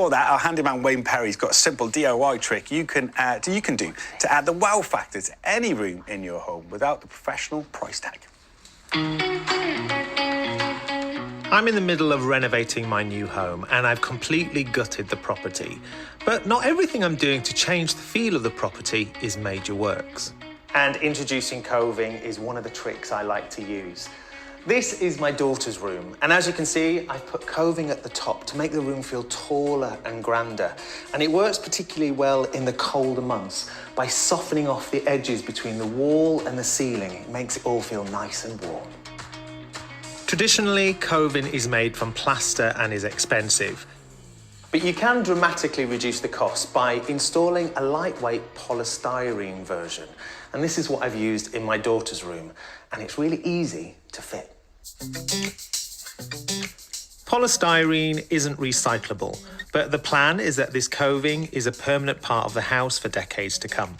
for that, our handyman Wayne Perry's got a simple DIY trick you can do to add the wow factor to any room in your home without the professional price tag. I'm in the middle of renovating my new home and I've completely gutted the property. But not everything I'm doing to change the feel of the property is major works. And introducing coving is one of the tricks I like to use. This is my daughter's room, and as you can see, I've put coving at the top to make the room feel taller and grander. And it works particularly well in the colder months by softening off the edges between the wall and the ceiling. It makes it all feel nice and warm. Traditionally, coving is made from plaster and is expensive. But you can dramatically reduce the cost by installing a lightweight polystyrene version. And this is what I've used in my daughter's room, and it's really easy to fit. Polystyrene isn't recyclable, but the plan is that this coving is a permanent part of the house for decades to come.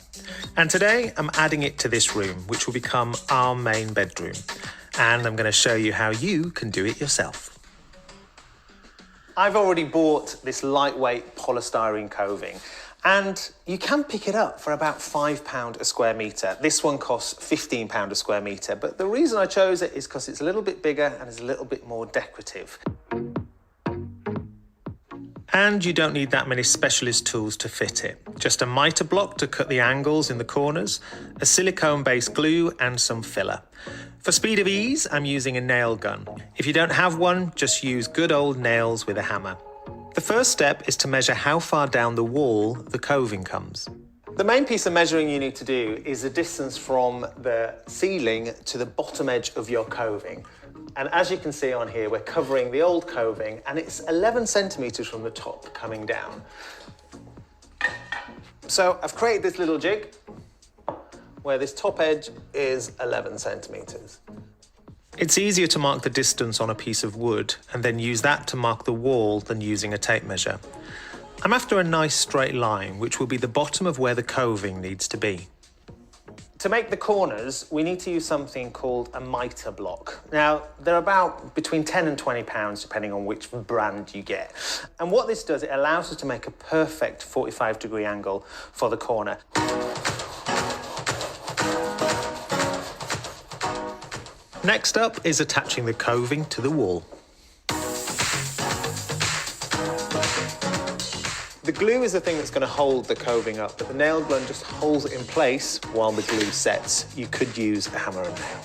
And today I'm adding it to this room, which will become our main bedroom. And I'm going to show you how you can do it yourself. I've already bought this lightweight polystyrene coving, and you can pick it up for about £5 a square metre. This one costs £15 a square metre, but the reason I chose it is because it's a little bit bigger and is a little bit more decorative. And you don't need that many specialist tools to fit it. Just a mitre block to cut the angles in the corners, a silicone-based glue and some filler. For speed of ease, I'm using a nail gun. If you don't have one, just use good old nails with a hammer. The first step is to measure how far down the wall the coving comes. The main piece of measuring you need to do is the distance from the ceiling to the bottom edge of your coving. And as you can see on here, we're covering the old coving, and it's 11 centimetres from the top coming down. So I've created this little jig where this top edge is 11 centimetres. It's easier to mark the distance on a piece of wood and then use that to mark the wall than using a tape measure. I'm after a nice straight line, which will be the bottom of where the coving needs to be. To make the corners, we need to use something called a mitre block. Now, they're about between £10 and £20, depending on which brand you get. And what this does, it allows us to make a perfect 45-degree angle for the corner. Next up is attaching the coving to the wall. The glue is the thing that's going to hold the coving up, but the nail gun just holds it in place while the glue sets. You could use a hammer and nail.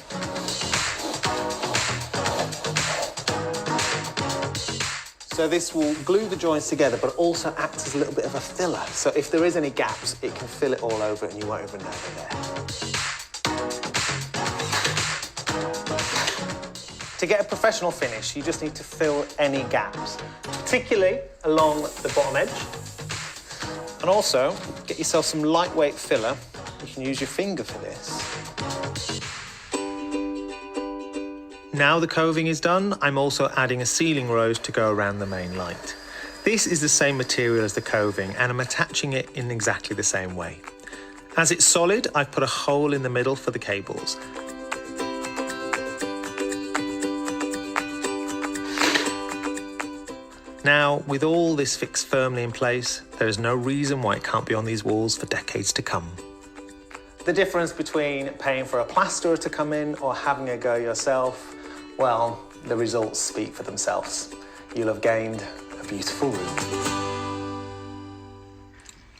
So this will glue the joints together, but also act as a little bit of a filler. So if there is any gaps, it can fill it all over and you won't even know they're there. To get a professional finish, you just need to fill any gaps, particularly along the bottom edge. And also, get yourself some lightweight filler. You can use your finger for this. Now the coving is done, I'm also adding a ceiling rose to go around the main light. This is the same material as the coving, and I'm attaching it in exactly the same way. As it's solid, I've put a hole in the middle for the cables. Now, with all this fixed firmly in place, there is no reason why it can't be on these walls for decades to come. The difference between paying for a plasterer to come in or having a go yourself, well, the results speak for themselves. You'll have gained a beautiful room.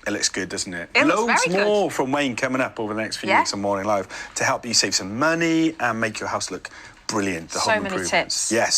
It looks good, doesn't it? It looks Loads very more good. from Wayne coming up over the next few weeks on Morning Live to help you save some money and make your house look brilliant. The So home many improvements. tips. Yes. Very